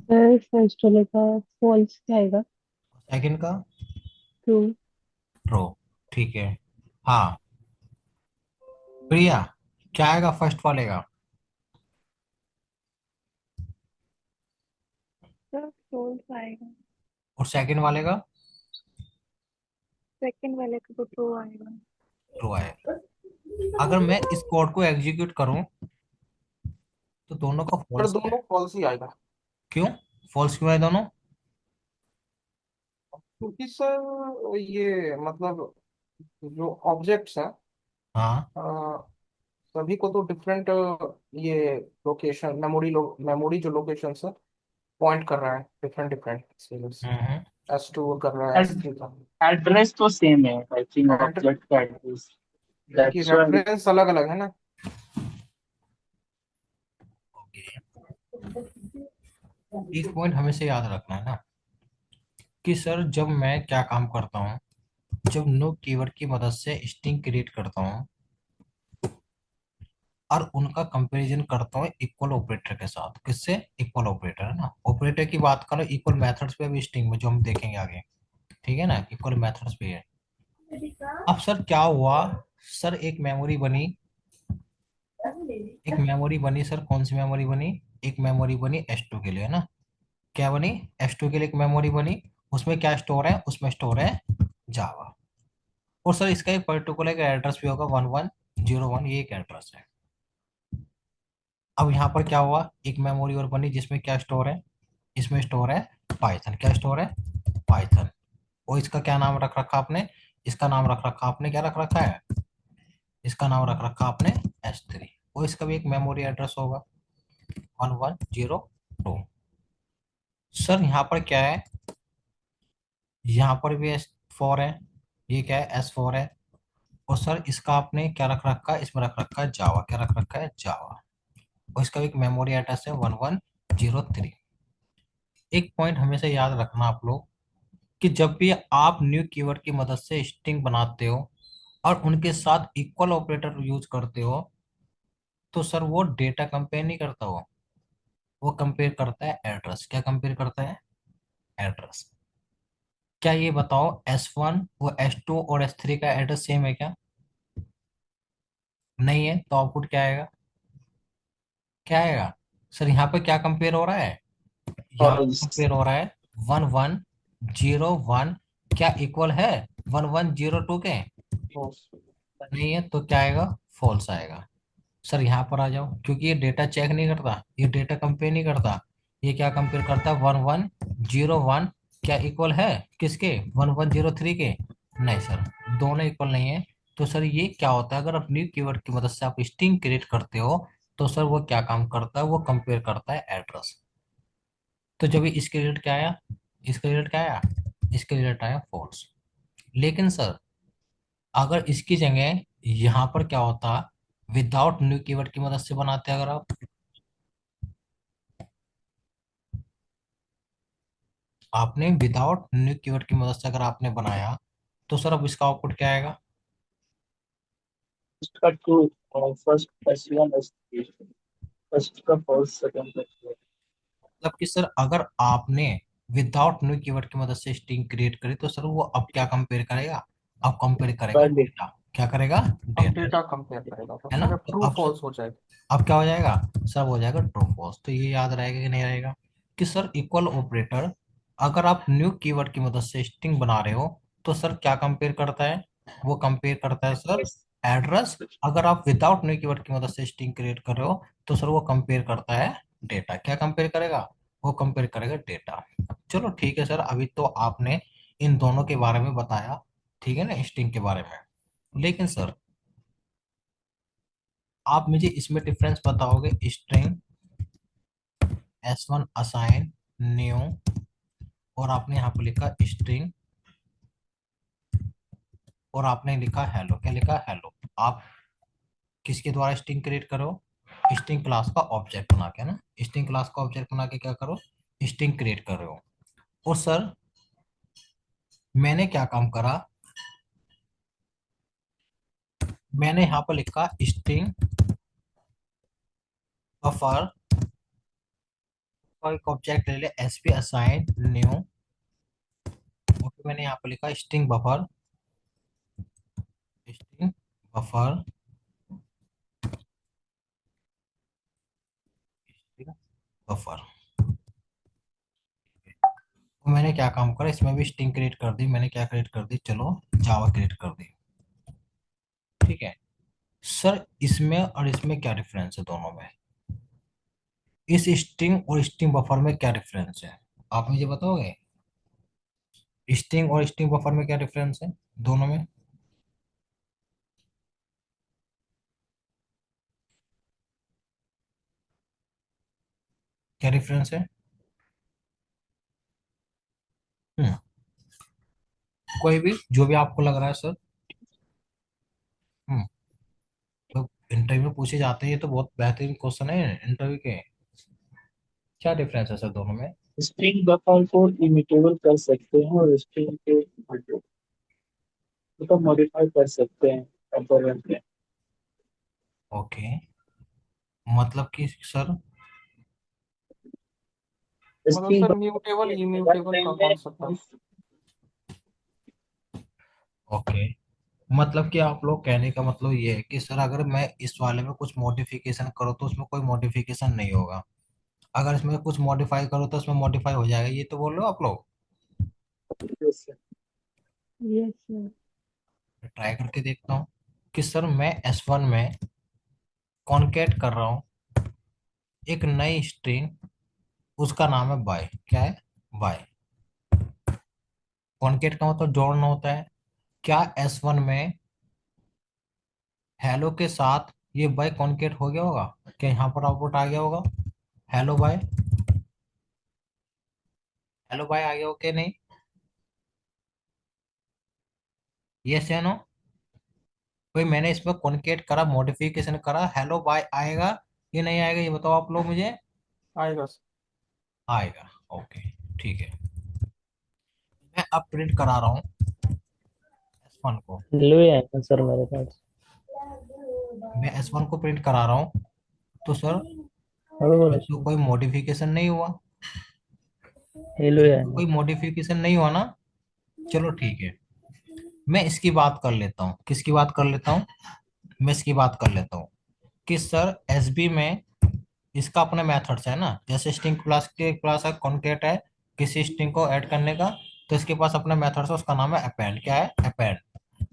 सर फर्स्ट वाले का फॉल्स आएगा। सेकंड का? ट्रू। ट्रू। ठीक है। हाँ, प्रिया क्या आएगा फर्स्ट वाले का? सर फॉल्स आएगा। और सेकंड वाले का? सेकंड वाले का तो ट्रू आएगा। ट्रू आएगा। अगर मैं इस कोड को एग्जीक्यूट करूं तो दोनों का सर फॉल्स है। दोनों फॉल्स ही आएगा। क्यों? फॉल्स क्यों है दोनों? क्योंकि सर ये मतलब जो ऑब्जेक्ट्स हैं हाँ। अ, सभी को तो डिफरेंट ये लोकेशन मेमोरी जो लोकेशन है पॉइंट कर रहा है डिफरेंट डिफरेंट। हम्म। S2 कर रहा है S3 का। एड्रेस तो सेम है, आई थिंक एंड ऑब्जेक्ट का एड्रेस, उनकी दैट्स व्हाई। रेफरेंस अलग अलग है ना। ओके। एक पॉइंट हमेशा याद रखना है ना, कि सर जब मैं क्या काम करता हूँ, जब नो कीवर्ड की मदद से स्ट्रिंग क्रिएट करता हूँ और उनका कंपैरिजन करता हूँ इक्वल ऑपरेटर के साथ। किससे? इक्वल ऑपरेटर है ना। ऑपरेटर की बात करो, इक्वल मेथड्स पे भी स्ट्रिंग में, जो हम देखेंगे आगे। ठीक है ना, इक्वल मेथड्स पे है। अब सर क्या हुआ, सर एक मेमोरी बनी, सर कौन सी मेमोरी बनी? एक मेमोरी बनी S2 के लिए, है ना। क्या बनी? S2 के लिए एक मेमोरी बनी। उसमें क्या स्टोर है? उसमें स्टोर है जावा। और सर इसका एक पर्टिकुलर एड्रेस भी होगा 1101, ये एक एड्रेस है। अब यहाँ पर क्या हुआ, एक मेमोरी और बनी जिसमें क्या स्टोर है? इसमें स्टोर है पाइथन। क्या स्टोर है? पाइथन। और इसका क्या नाम रख रखा आपने? इसका नाम रख रखा आपने, क्या रख रखा है? इसका नाम रख रखा आपने S3। और इसका भी एक मेमोरी एड्रेस होगा 1102। सर यहाँ पर क्या है, यहाँ पर भी S4 है, ये क्या है? S4 है। और सर इसका आपने क्या रख रखा है? इसमें रख रखा है जावा। क्या रख रखा है? जावा। और इसका भी एक मेमोरी एड्रेस है 1103। एक पॉइंट हमेशा याद रखना आप लोग, कि जब भी आप न्यू कीवर्ड की मदद से स्ट्रिंग बनाते हो और उनके साथ इक्वल ऑपरेटर यूज करते हो, तो सर वो डेटा कंपेयर नहीं करता, वो कंपेयर करता है एड्रेस। क्या कंपेयर करता है? एड्रेस। क्या ये बताओ, S1 और S2 और S3 का एड्रेस सेम है क्या? नहीं है, तो आउटपुट क्या आएगा? क्या आएगा? सर यहाँ पे क्या कंपेयर हो रहा है? यहाँ फॉल्स। कंपेयर हो रहा है 1101, क्या इक्वल है 1102 के? False। नहीं है, तो क्या आएगा? फॉल्स आएगा। सर यहाँ पर आ जाओ, क्योंकि ये डेटा चेक नहीं करता, ये डेटा कंपेयर नहीं करता। ये क्या कंपेयर करता है, 1101 क्या इक्वल है किसके, 1103 के? नहीं सर, दोनों इक्वल नहीं है। तो सर ये क्या होता है, अगर आप न्यू कीवर्ड की मदद से आप स्ट्रिंग क्रिएट करते हो, तो सर वो क्या काम करता है, वो कंपेयर करता है एड्रेस। तो जब ये इसके रिजल्ट क्या आया, इसका रिजल्ट क्या आया, इसका रिजल्ट आया फॉल्स। लेकिन सर अगर इसकी जगह यहाँ पर क्या होता, विदाउट न्यू कीवर्ड की मदद से बनाते अगर आप, आपने विदाउट न्यू कीवर्ड की मदद से अगर आपने बनाया, तो सर अब इसका आउटपुट क्या आएगा? फर्स्ट का ट्रू और फर्स्ट S1 S3, फर्स्ट का फॉल्स, सेकंड का true। मतलब कि सर अगर आपने विदाउट न्यू कीवर्ड की मदद से स्ट्रिंग क्रिएट करी, तो सर वो अब क्या कंपेयर करेगा, अब कंपेयर करेगा वैलिड। डेटा। क्या करेगा, अब डेटा। डेटा कंपेयर करेगा तो है ना? फिर तो ट्रू अब फॉल्स हो जाएगा। अब क्या हो जाएगा, सब हो जाएगा ट्रू फॉल्स। तो ये याद रहेगा कि नहीं रहेगा, कि सर इक्वल ऑपरेटर अगर आप न्यू कीवर्ड की मदद से स्ट्रिंग बना रहे हो, तो सर क्या कंपेयर करता है, वो कंपेयर करता है सर एड्रेस। अगर आप विदाउट न्यू कीवर्ड की मदद से स्ट्रिंग क्रिएट कर रहे हो, तो सर वो कंपेयर करता है डेटा। क्या कंपेयर करेगा, वो कंपेयर करेगा डेटा। चलो ठीक है सर, अभी तो आपने इन दोनों के बारे में बताया, ठीक है ना, स्ट्रिंग के बारे में। लेकिन सर आप मुझे इसमें डिफरेंस बताओगे, स्ट्रिंग S1 असाइन न्यू, और आपने यहाँ पे लिखा स्ट्रिंग, और आपने लिखा हेलो। क्या लिखा, हेलो। आप किसके द्वारा स्ट्रिंग क्रिएट करो, स्ट्रिंग क्लास का ऑब्जेक्ट बना के ना, स्ट्रिंग क्लास का ऑब्जेक्ट बना के क्या करो, स्ट्रिंग क्रिएट कर रहे हो। और सर मैंने क्या काम करा, मैंने यहाँ पर लिखा स्ट्रिंग बफर, और एक ऑब्जेक्ट ले लिया एसपी असाइन न्यू, और फिर मैंने यहाँ पर लिखा string buffer, string buffer, buffer. तो मैंने क्या काम करा, इसमें भी स्ट्रिंग क्रिएट कर दी। मैंने क्या क्रिएट कर दी, चलो जावा क्रिएट कर दी। ठीक है सर, इसमें और इसमें क्या डिफरेंस है दोनों में, इस स्ट्रिंग और स्ट्रिंग बफर में क्या डिफरेंस है, आप मुझे बताओगे? स्ट्रिंग और स्ट्रिंग बफर में क्या डिफरेंस है दोनों में? क्या डिफरेंस है? हम्म कोई भी जो भी आपको लग रहा है सर। हम्म तो इंटरव्यू में पूछे जाते हैं, ये तो बहुत बेहतरीन क्वेश्चन है इंटरव्यू के। क्या डिफरेंस है सर दोनों में? स्ट्रिंग बफर को इमिटेबल कर सकते हैं और स्ट्रिंग के मतलब मॉडिफाई कर सकते हैं कंपोनेंट में। ओके, मतलब कि सर, मतलब स्ट्रिंग सर म्यूटेबल इम्यूटेबल का कॉन्सेप्ट है। ओके, मतलब कि आप लोग कहने का मतलब ये है कि सर अगर मैं इस वाले में कुछ मॉडिफिकेशन करूँ, तो उसमें कोई मॉडिफिकेशन नहीं होगा, अगर इसमें कुछ मॉडिफाई करो तो इसमें मॉडिफाई हो जाएगा, ये तो बोल रहे हो आप लोग? Yes sir. ट्राई करके देखता हूँ कि सर मैं S1 में कॉन्केट कर रहा हूँ एक नई स्ट्रिंग, उसका नाम है बाय। क्या है, बाय। कॉन्केट का मतलब जोड़ना होता है। क्या S1 में हेलो के साथ ये बाय कॉन्केट हो गया होगा, क्या यहाँ पर आउटपुट आ गया होगा, हेलो बाय, हेलो बाय आ गया हो क्या नहीं? यस या नो? कोई मैंने इसमें कॉन्केट करा, मॉडिफिकेशन करा, हेलो बाय आएगा ये नहीं आएगा, ये बताओ आप लोग मुझे। आएगा सर। आएगा, ओके, ठीक है। मैं अब प्रिंट करा रहा हूँ S1 को, लो ही आएगा सर मेरे पास। मैं S1 को प्रिंट करा रहा हूँ, तो सर और बोलो तो सर, कोई मॉडिफिकेशन नहीं हुआ, ये लो ही आएगा। कोई मॉडिफिकेशन नहीं हुआ ना? चलो ठीक है, मैं इसकी बात कर लेता हूँ, किसकी बात कर लेता हूँ, मैं इसकी बात कर लेता हूँ कि सर एसबी में इसका अपने मेथड्स है ना, जैसे स्ट्रिंग क्लास के पास है कॉन्केट है किसी स्ट्रिंग को ऐड करने का, तो इसके पास अपना मेथड्स है, उसका नाम है अपेंड। क्या है, अपेंड।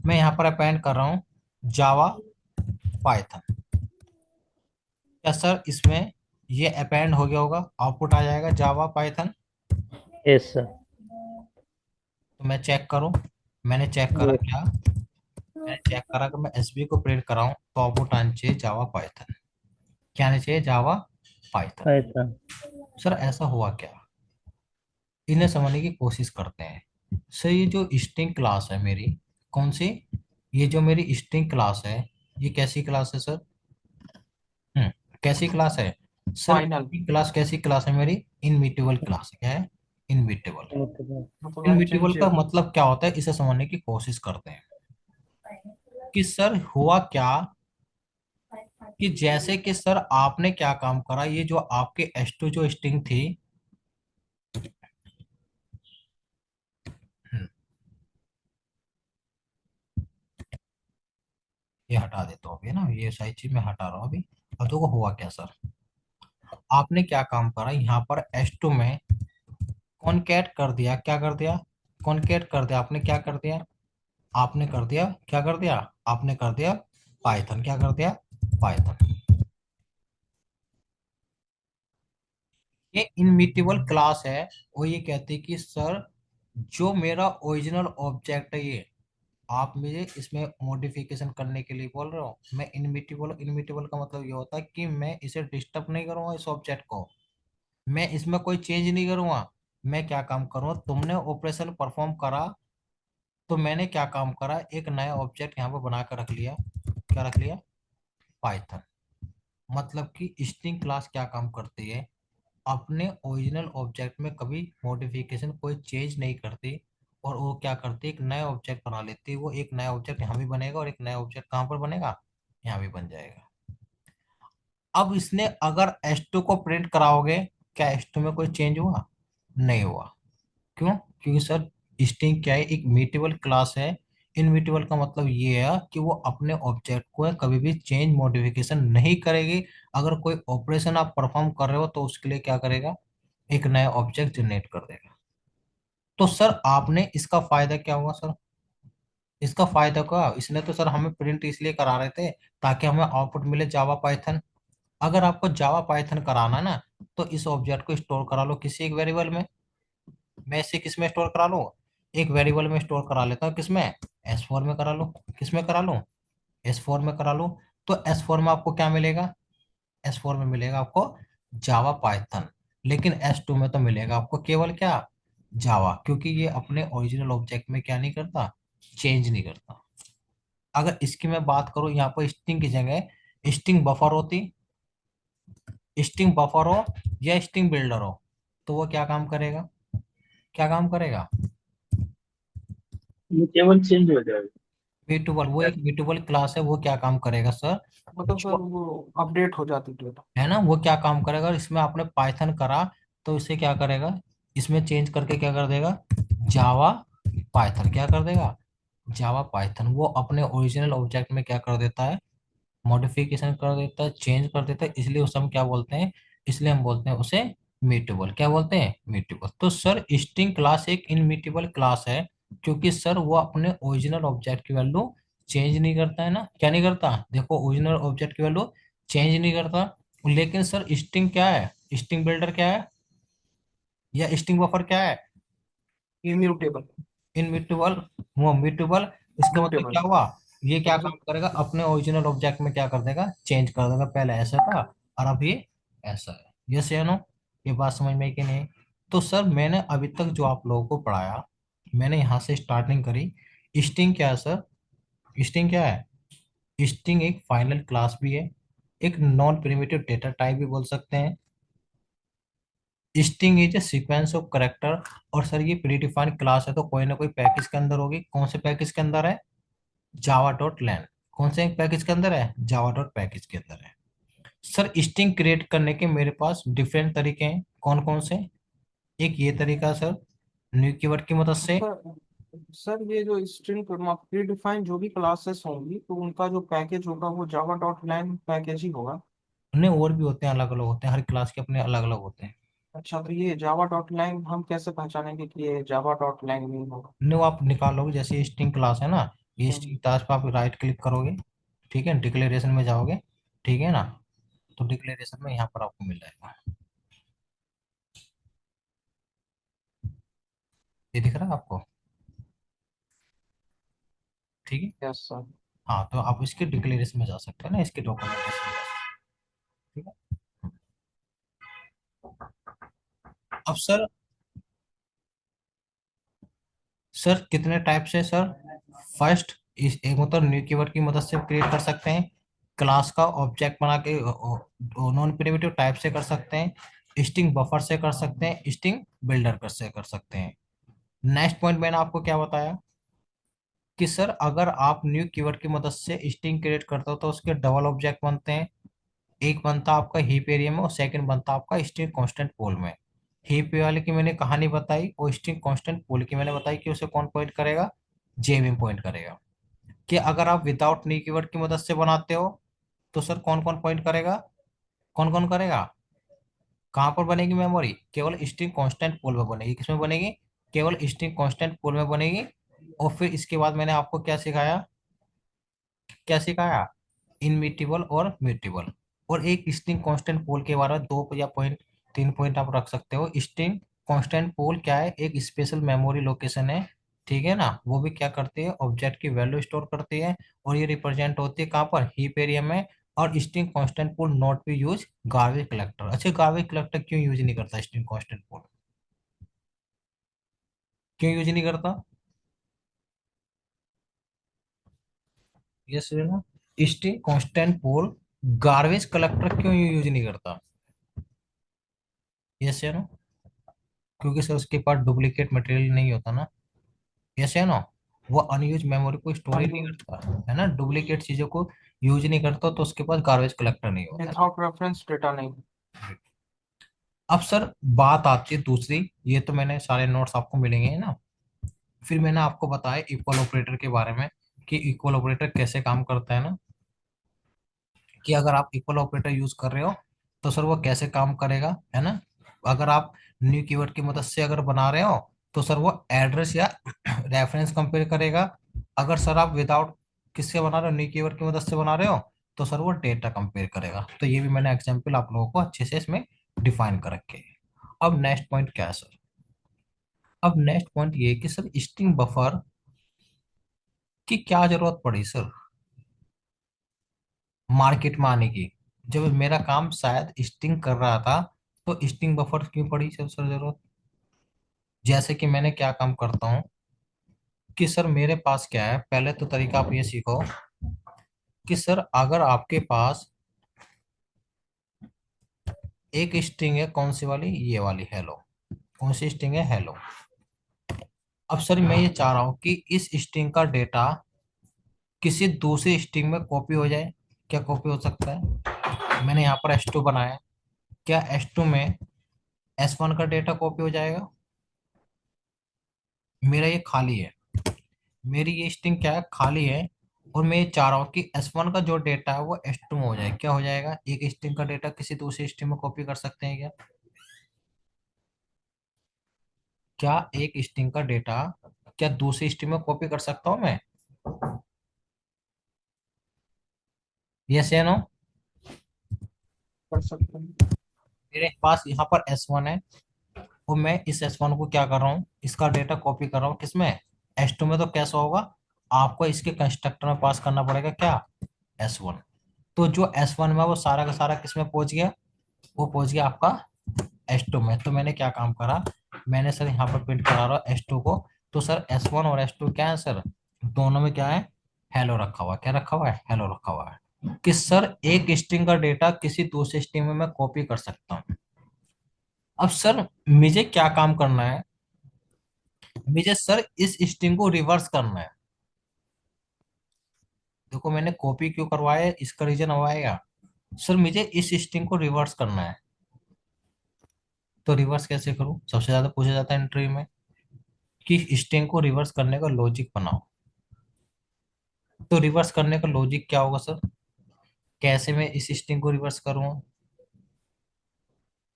मैं यहाँ पर अपेंड कर रहा हूँ जावा पाइथन। क्या सर इसमें ये अपेंड हो गया होगा, आउटपुट आ जाएगा जावा पाइथन। Yes sir. तो मैं चेक करूं, मैंने चेक करा ये क्या, मैंने चेक करा कि मैं एसबी को प्रिंट कराऊं तो आउटपुट आना चाहिए जावा पाइथन। क्या आना चाहिए, जावा पाइथन। पाइथन। सर ऐसा हुआ क्या, इन्हें समझने की कोशिश करते हैं। सर ये जो स्ट्रिंग क्लास है मेरी, कौन सी, ये जो मेरी स्ट्रिंग क्लास है, ये कैसी क्लास है सर, हम्म कैसी क्लास है सर, फाइनल क्लास कैसी क्लास है मेरी, इनमिटेबल क्लास है। क्या है, इनमिटेबल। मतलब इनमिटेबल का अनचेंजेबल। मतलब क्या होता है, इसे समझने की कोशिश करते हैं कि सर हुआ क्या, कि जैसे कि सर आपने क्या काम करा, ये जो आपके S2 जो स्ट्रिंग थी, हम्म, ये हटा देता हूँ अभी ना, ये सारी चीज मैं हटा रहा हूँ अभी। अब देखो हुआ क्या सर, आपने क्या काम करा यहाँ पर S2 में कॉनकैट कर दिया, क्या कर दिया, कॉनकैट कर दिया, आपने क्या कर दिया, आपने कर दिया, क्या कर दिया, आपने कर दिया पाइथन, क्या कर दिया, पाइथन। ये इनमिटेबल क्लास है, वो ये कहते हैं कि सर जो मेरा ओरिजिनल ऑब्जेक्ट है ये, आप मुझे इसमें मॉडिफिकेशन करने के लिए बोल रहे हो, मैं इनमिटेबल, इनमिटेबल का मतलब ये होता है कि मैं इसे डिस्टर्ब नहीं करूंगा इस ऑब्जेक्ट को, मैं इसमें कोई चेंज नहीं करूंगा। मैं क्या काम करूंगा, तुमने ऑपरेशन परफॉर्म करा तो मैंने क्या काम करा, एक नया ऑब्जेक्ट यहाँ पर बना कर रख लिया, क्या रख लिया, पाइथन। मतलब कि स्ट्रिंग क्लास क्या काम करती है, अपने ओरिजिनल ऑब्जेक्ट में कभी मॉडिफिकेशन कोई चेंज नहीं करती, और वो क्या करती है, एक नया ऑब्जेक्ट बना लेती है। वो एक नया ऑब्जेक्ट यहाँ भी बनेगा और एक नया ऑब्जेक्ट कहाँ पर बनेगा, यहाँ भी बन जाएगा। अब इसने अगर S2 को प्रिंट कराओगे, क्या S2 में कोई चेंज हुआ, नहीं हुआ। क्यों, क्योंकि सर स्ट्रिंग क्या है, एक म्यूटेबल क्लास है। इनम्यूटेबल का मतलब ये है कि वो अपने ऑब्जेक्ट को कभी भी चेंज मॉडिफिकेशन नहीं करेगी। अगर कोई ऑपरेशन आप परफॉर्म कर रहे हो तो उसके लिए क्या करेगा, एक नया ऑब्जेक्ट जनरेट कर देगा। तो सर आपने इसका फायदा क्या हुआ सर, इसका फायदा क्या, इसने तो सर हमें प्रिंट इसलिए करा रहे थे ताकि हमें आउटपुट मिले जावा पाइथन। अगर आपको जावा पाइथन कराना ना, तो इस ऑब्जेक्ट को स्टोर करा लो किसी एक वेरिएबल में। मैं इसे किस में स्टोर करा लूँ, एक वेरिएबल में स्टोर करा लेता हूँ, किसमें, S4 में करा लो, किसमें करा लूँ, S4 में करा लो। तो S4 में आपको क्या मिलेगा, S4 में मिलेगा आपको जावा पाइथन। लेकिन S2 में तो मिलेगा आपको केवल क्या, जावा, क्योंकि ये अपने ओरिजिनल ऑब्जेक्ट में क्या नहीं करता, चेंज नहीं करता। अगर इसकी मैं बात करूं, यहाँ पर स्ट्रिंग की जगह स्ट्रिंग बफर होती, स्ट्रिंग बफर हो या स्ट्रिंग बिल्डर हो, तो वो क्या काम करेगा, क्या काम करेगा, ये केवल चेंज हो जाएगा। म्यूटेबल, वो एक म्यूटेबल क्लास है, वो क्या काम करेगा सर, मतलब सर जो वो अपडेट हो जाती डेटा। है ना, वो क्या काम करेगा, इसमें आपने पाइथन करा तो इसे क्या करेगा, इसमें चेंज करके क्या कर देगा, जावा पाइथन, क्या कर देगा, जावा पाइथन। वो अपने ओरिजिनल ऑब्जेक्ट में क्या कर देता है, मॉडिफिकेशन कर देता है, चेंज कर देता है, इसलिए उसे हम क्या बोलते हैं, इसलिए हम बोलते हैं उसे म्यूटेबल। क्या बोलते हैं, म्यूटेबल। तो सर स्ट्रिंग क्लास एक इनम्यूटेबल क्लास है, क्योंकि सर वो अपने ओरिजिनल ऑब्जेक्ट की वैल्यू चेंज नहीं करता है ना, क्या नहीं करता, देखो ओरिजिनल ऑब्जेक्ट की वैल्यू चेंज नहीं करता। लेकिन सर स्ट्रिंग क्या है, स्ट्रिंग बिल्डर क्या है, या स्ट्रिंग बफर क्या है, इम्यूटेबल। इनम्यूटेबल, वो म्यूटेबल। इसका मतलब म्यूटेबल क्या हुआ, ये क्या मतलब काम सर। करेगा, अपने ओरिजिनल ऑब्जेक्ट में क्या कर देगा, चेंज कर देगा, पहले ऐसा था और अब ये ऐसा है। यस या नो, ये बात समझ में आई कि नहीं। तो सर मैंने अभी तक जो आप लोगों को पढ़ाया, मैंने यहाँ से स्टार्टिंग करी। स्ट्रिंग क्या है सर, स्ट्रिंग क्या है, स्ट्रिंग एक फाइनल क्लास भी है, एक नॉन प्रिमिटिव डेटा टाइप भी बोल सकते हैं। String is a sequence of character, और सर ये प्रीडिफाइंड क्लास है तो कोई ना कोई पैकेज के अंदर होगी। कौन से पैकेज के अंदर है, जावा डॉट लैन। कौन से पैकेज के अंदर है, जावा डॉट पैकेज के अंदर है। सर स्ट्रिंग क्रिएट करने के मेरे पास डिफरेंट तरीके हैं, कौन कौन से, एक ये तरीका सर, न्यू कीवर्ड की मदद से। सर सर ये जो स्ट्रिंग प्री डिफाइन जो भी क्लासेस होंगी तो उनका जो पैकेज होगा वो जावा डॉट लैंग पैकेज ही होगा। उन्हें और भी होते हैं, अलग अलग होते हैं, हर क्लास के अपने अलग अलग होते हैं। अच्छा तो ये जावा डॉट लैंग हम कैसे पहचानेंगे कि ये जावा डॉट लैंग नहीं होगा। उन्हें वो आप निकालोगे, जैसे स्ट्रिंग क्लास है ना, ये हम्म, स्ट्रिंग क्लास पर आप राइट क्लिक करोगे, ठीक है, डिक्लेरेशन में जाओगे, ठीक है ना, तो डिक्लेरेशन में यहाँ पर आपको मिल जाएगा। ये दिख रहा है आपको? ठीक है। Yes sir. हाँ, तो आप इसके डिक्लेरेशन में जा सकते हैं ना, इसके डॉक्यूमेंटेशन में। ठीक है। अब सर, कितने टाइप से सर? फर्स्ट, इस एक मतलब न्यू कीवर्ड की मदद से क्रिएट कर सकते हैं, क्लास का ऑब्जेक्ट बना के नॉन प्रिमिटिव टाइप से कर सकते हैं, स्ट्रिंग बफर से कर सकते हैं, स्ट्रिंग बिल्डर कर से कर सकते हैं। नेक्स्ट पॉइंट मैंने आपको क्या बताया कि सर अगर आप न्यू कीवर्ड की मदद से स्ट्रिंग क्रिएट करते हो तो उसके डबल ऑब्जेक्ट बनते हैं। एक बनता आपका हीप एरिया में और सेकंड बनता आपका स्ट्रिंग कांस्टेंट पोल में। हीप वाले की मैंने कहानी बताई और स्ट्रिंग कांस्टेंट पोल की मैंने बताई कि उसे कौन पॉइंट करेगा, जेवीएम पॉइंट करेगा। कि अगर आप विदाउट न्यू कीवर्ड की मदद से बनाते हो तो सर कौन कौन पॉइंट करेगा, कौन कौन करेगा? कहाँ पर बनेगी मेमोरी? केवल स्ट्रिंग कांस्टेंट पोल में बनेगी। किसमें बनेगी? केवल स्ट्रिंग कांस्टेंट पोल में बनेगी। और फिर इसके बाद मैंने आपको क्या सिखाया, क्या सिखाया? इनम्यूटेबल और म्यूटेबल। और एक स्ट्रिंग कांस्टेंट पोल के बारे में दो या पॉइंट, तीन पॉइंट आप रख सकते हो। स्ट्रिंग कांस्टेंट पोल क्या है? एक स्पेशल मेमोरी लोकेशन है, ठीक है ना। वो भी क्या करती है? ऑब्जेक्ट की वैल्यू स्टोर करती है, और ये रिप्रेजेंट होती है कहाँ पर? हीप एरिया में। और string constant pool not be use garbage collector. अच्छा, गार्बेज कलेक्टर क्यों यूज नहीं करता स्ट्रिंग कांस्टेंट पोल? क्यों यूज नहीं करता? ये सुनो ना, स्ट्रिंग कांस्टेंट पोल गार्बेज कलेक्टर क्यों यूज नहीं करता? यस या नो? क्योंकि सर उसके पास डुप्लीकेट मटेरियल नहीं होता ना। यस या नो? वो अनयूज मेमोरी को स्टोर ही नहीं करता है ना, डुप्लीकेट चीजों को यूज नहीं करता, तो उसके पास गार्बेज कलेक्टर नहीं होता है। विदाउट रेफरेंस डेटा नहीं। अब सर बात आती है दूसरी, ये तो मैंने सारे नोट्स आपको मिलेंगे ना। फिर मैंने आपको बताया इक्वल ऑपरेटर के बारे में, कि इक्वल ऑपरेटर कैसे काम करता है ना। कि अगर आप इक्वल ऑपरेटर यूज कर रहे हो तो सर वो कैसे काम करेगा, है ना। अगर आप न्यू कीवर्ड की मदद से अगर बना रहे हो तो सर वो एड्रेस या रेफरेंस कंपेयर करेगा। अगर सर आप विदाउट किससे बना रहे हो, न्यू कीवर्ड की मदद से बना रहे हो, तो सर वो डेटा कंपेयर करेगा। तो ये भी मैंने एग्जांपल आप लोगों को अच्छे से इसमें डिफाइन कर रखे हैं। अब नेक्स्ट पॉइंट क्या है सर? अब नेक्स्ट पॉइंट ये है कि सर स्ट्रिंग बफर की क्या जरूरत पड़ी सर मार्केट में आने की? जब मेरा काम शायद स्टिंग कर रहा था तो स्टिंग बफर क्यों पड़ी सर जरूरत? जैसे कि मैंने क्या काम करता हूँ कि सर मेरे पास क्या है, पहले तो तरीका आप ये सीखो कि सर अगर आपके पास एक स्ट्रिंग है, कौन सी वाली? ये वाली हेलो। कौन सी स्ट्रिंग है? हेलो। अब सर मैं ये चाह रहा हूँ कि इस स्ट्रिंग का डेटा किसी दूसरी स्ट्रिंग में कॉपी हो जाए। क्या कॉपी हो सकता है? मैंने यहाँ पर S2 बनाया, क्या S2 में S1 का डेटा कॉपी हो जाएगा? मेरा ये खाली है, मेरी ये स्ट्रिंग क्या है? खाली है। और मैं ये चाह रहा हूँ कि S1 का जो डेटा है वो S2 में हो जाए। क्या हो जाएगा? एक स्ट्रिंग का डेटा किसी दूसरी स्ट्रिंग में कॉपी कर सकते हैं क्या? क्या एक स्ट्रिंग का डेटा क्या दूसरी स्ट्रिंग में कॉपी कर सकता हूँ मैं? यस या नो? कर सकते हैं। मेरे पास यहाँ पर S1 है, और मैं इस S1 को क्या कर रहा हूँ? इसका डेटा कॉपी कर रहा हूँ किसमें? S2 में। तो कैसा होगा? आपको इसके कंस्ट्रक्टर में पास करना पड़ेगा क्या? S1। तो जो S1 में वो सारा का सारा किसमें पहुंच गया? वो पहुंच गया आपका S2 में। तो मैंने क्या काम करा, मैंने सर यहाँ पर प्रिंट करा रहा S2 को। तो सर S1 और S2 क्या है सर? दोनों में क्या है? हेलो रखा हुआ है। क्या रखा हुआ है? हेलो रखा हुआ है। कि सर एक स्ट्रिंग का डेटा किसी दूसरे स्ट्रिंग में मैं कॉपी कर सकता हूँ। अब सर मुझे क्या काम करना है? मुझे सर इस स्ट्रिंग को रिवर्स करना है। देखो मैंने कॉपी क्यों करवाया है, इसका रीजन अब आएगा। सर मुझे इस स्ट्रिंग को रिवर्स करना है, तो रिवर्स कैसे करूं? सबसे ज्यादा पूछा जाता है इंटरव्यू में कि स्ट्रिंग को रिवर्स करने का लॉजिक बनाओ। तो रिवर्स करने का लॉजिक क्या होगा सर? कैसे मैं इस स्ट्रिंग को रिवर्स करूं?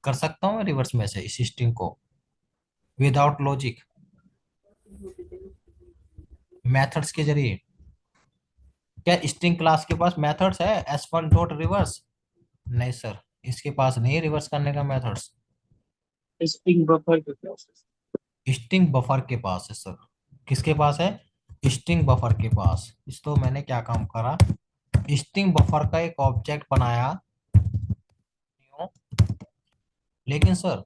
कर सकता हूँ मैं रिवर्स में से इस स्ट्रिंग को विदाउट लॉजिक, मेथड्स के जरिए? क्या स्ट्रिंग क्लास के पास मेथड्स है S1 डॉट रिवर्स? नहीं सर, इसके पास नहीं है रिवर्स करने का मेथड्स। स्ट्रिंग बफर के प्रोसेस। स्ट्रिंग बफर के पास है सर। किसके पास है? स्ट्रिंग बफर के पास। इस तो मैंने क्या काम करा, स्ट्रिंग बफर का एक ऑब्जेक्ट बनाया। लेकिन सर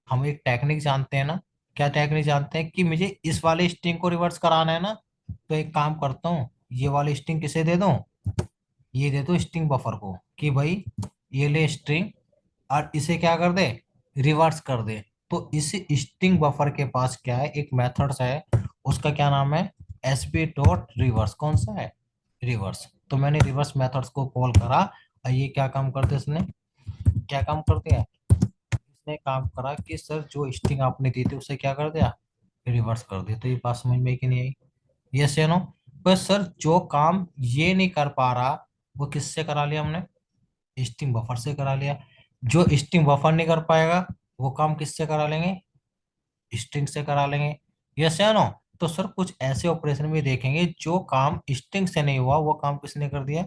हम एक टेक्निक जानते हैं ना, क्या टेक्निक जानते हैं कि मुझे इस वाले स्ट्रिंग को रिवर्स कराना है ना, तो एक काम करता हूँ, ये वाली स्ट्रिंग किसे दे दूं, ये दे दो स्ट्रिंग बफर को, कि भाई ये ले स्ट्रिंग और इसे क्या कर दे, रिवर्स कर दे। तो इस स्ट्रिंग बफर के पास क्या है, एक मेथड्स है, उसका क्या नाम है, एसपी डॉट रिवर्स। कौन सा है? रिवर्स। तो मैंने रिवर्स मेथड्स को कॉल करा और ये क्या काम करते इसने, क्या काम करते हैं, इसने काम करा कि सर जो स्ट्रिंग आपने दी थी उसे क्या कर दिया, रिवर्स कर दिया। तो ये बात समझ में कि नहीं आई? यस या नो? पर सर जो काम ये नहीं कर पा रहा, वो किससे करा लिया हमने, स्ट्रिंग बफर से करा लिया। जो स्ट्रिंग बफर नहीं कर पाएगा, वो काम किससे करा लेंगे, स्ट्रिंग से करा लेंगे। यस या नो? तो सर कुछ ऐसे ऑपरेशन भी देखेंगे जो काम स्ट्रिंग से नहीं हुआ, वो काम किसने कर दिया,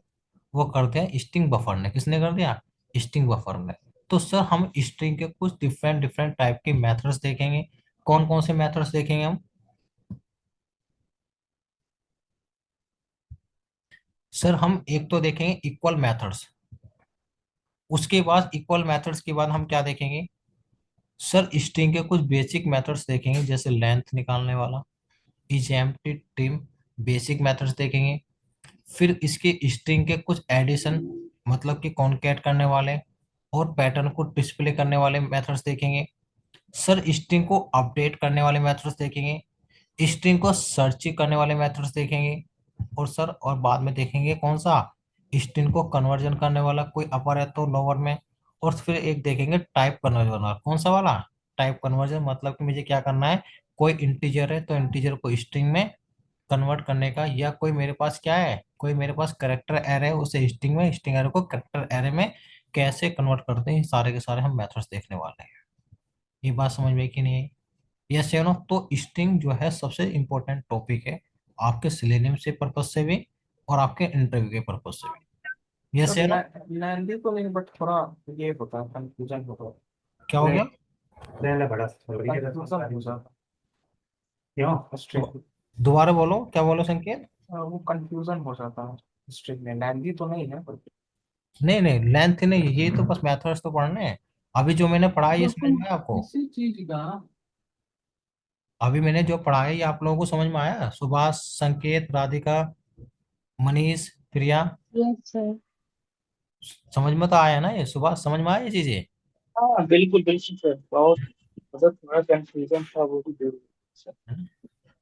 वो कर दिया स्ट्रिंग बफर ने। किसने कर दिया? स्ट्रिंग बफर ने। तो सर हम स्ट्रिंग के कुछ डिफरेंट डिफरेंट टाइप के मेथड्स देखेंगे। कौन कौन से मेथड्स देखेंगे हम? सर हम एक तो देखेंगे इक्वल मेथड्स, उसके बाद इक्वल मेथड्स के बाद हम क्या देखेंगे, सर स्ट्रिंग के कुछ बेसिक मेथड्स देखेंगे, जैसे लेंथ निकालने वाला, is empty trim, basic methods देखेंगे। फिर इसके स्ट्रिंग के कुछ एडिशन, मतलब कि कॉन्कैट करने वाले और पैटर्न को डिस्प्ले करने वाले मेथड्स देखेंगे। सर स्ट्रिंग को अपडेट करने वाले मेथड्स देखेंगे। स्ट्रिंग को सर्च करने वाले मेथड्स देखेंगे। और सर और बाद में देखेंगे कौन सा, स्ट्रिंग को कन्वर्जन करने वाला, कोई अपर है तो लोअर में। और फिर एक देखेंगे टाइप कन्वर्जन वाला। कौन सा वाला? टाइप कन्वर्जन, मतलब कि मुझे क्या करना है, कोई इंटीजर है तो इंटीजर को स्ट्रिंग में कन्वर्ट करने का, या कोई मेरे पास क्या है, कोई मेरे पास करेक्टर एरे है उसे स्ट्रिंग में, स्ट्रिंग एरे को करेक्टर एरे में कैसे कन्वर्ट करते हैं, ये सारे के सारे हम मेथड्स देखने वाले हैं। ये बात समझ में आई कि नहीं आई? यस या नो? तो स्ट्रिंग जो है सबसे इंपॉर्टेंट टॉपिक है, आपके सिलेबस से पर्पज से भी और आपके इंटरव्यू के पर्पज से भी। यस सर या नो? लेंदी तो नहीं, बट थोड़ा ये होता है, कंफ्यूजन होता है। क्या हो गया? कंफ्यूजन हो जाता है। क्यों स्ट्रिंग, दोबारा बोलो, क्या बोलो संकेत? वो कंफ्यूजन हो जाता है। स्ट्रिंग में लेंदी तो नहीं है, बट नहीं नहीं, लेंथ नहीं, ये तो बस मेथड्स तो पढ़ने हैं। अभी जो मैंने पढ़ा है ये समझ में आया आपको? किसी चीज का। अभी मैंने जो पढ़ा है ये आप लोगों को समझ में आया? सुभाष, संकेत, राधिका, मनीष, प्रिया, यस सर। समझ में तो आया ना? ये सुभाष समझ में आया ये चीजें? हाँ बिल्कुल बिल्कुल सर, बहुत मतलब थोड़ा कंफ्यूजन था वो भी जरूर सर। है ना?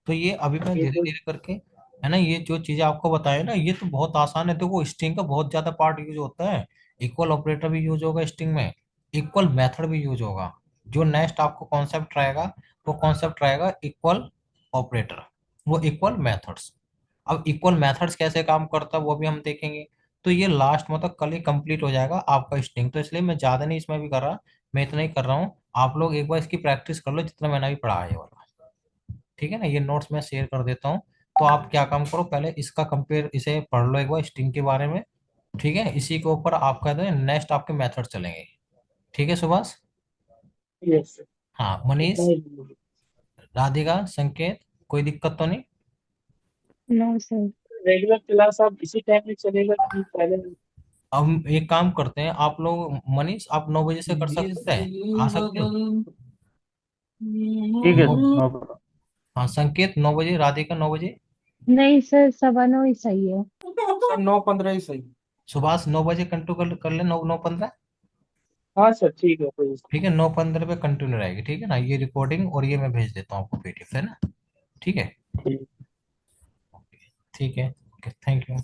तो ये अभी मैं ये धीरे तो धीरे करके, है ना, ये जो चीजें आपको बताए ना, ये तो बहुत आसान है। देखो स्ट्रिंग का बहुत ज्यादा पार्ट यूज होता है। इक्वल ऑपरेटर भी यूज होगा स्ट्रिंग में, इक्वल मेथड भी यूज होगा। जो नेक्स्ट आपको कॉन्सेप्ट रहेगा, वो कॉन्सेप्ट रहेगा इक्वल ऑपरेटर, वो इक्वल मेथड्स। अब इक्वल मेथड्स कैसे काम करता है वो भी हम देखेंगे। तो ये लास्ट मतलब कल ही कंप्लीट हो जाएगा आपका स्ट्रिंग, तो इसलिए मैं ज्यादा नहीं इसमें भी कर रहा, मैं इतना ही कर रहा हूँ। आप लोग एक बार इसकी प्रैक्टिस कर लो जितना मैंने अभी पढ़ा है ये वाला। ठीक है ना? ये नोट्स मैं शेयर कर देता हूँ। तो आप क्या काम करो, पहले इसका कंपेयर, इसे पढ़ लो एक बार स्ट्रिंग के बारे में। ठीक है, इसी के ऊपर आपका नेक्स्ट आपके मेथड चलेंगे। ठीक है सुभाष? यस सर, हाँ इतना मनीष, ही। राधिका, संकेत, कोई दिक्कत तो नहीं? No sir. रेगुलर क्लास आप इसी टाइम में चलेगा कि पहले? अब हम एक काम करते हैं, आप लोग, मनीष आप 9 बजे से कर ये सकते हैं, दिल आ सकते हो? बदल। ठीक है नौ, सर, नो प्रॉब्लम। हाँ संकेत 9 बजे, राधिका 9 बजे, नहीं सर, 9:15 ही सही है। सर 9:15 ही सही। सुभाष 9 बजे कंटिन्यू कर ले, 9, 9:15। हाँ सर ठीक है, कोई ठीक है, 9:15 पे कंटिन्यू रहेगी। ठीक है ना? ये रिकॉर्डिंग और ये मैं भेज देता हूँ आपको पीडीएफ, है ना? ठीक है। नहीं। ठीक है, ओके, थैंक यू।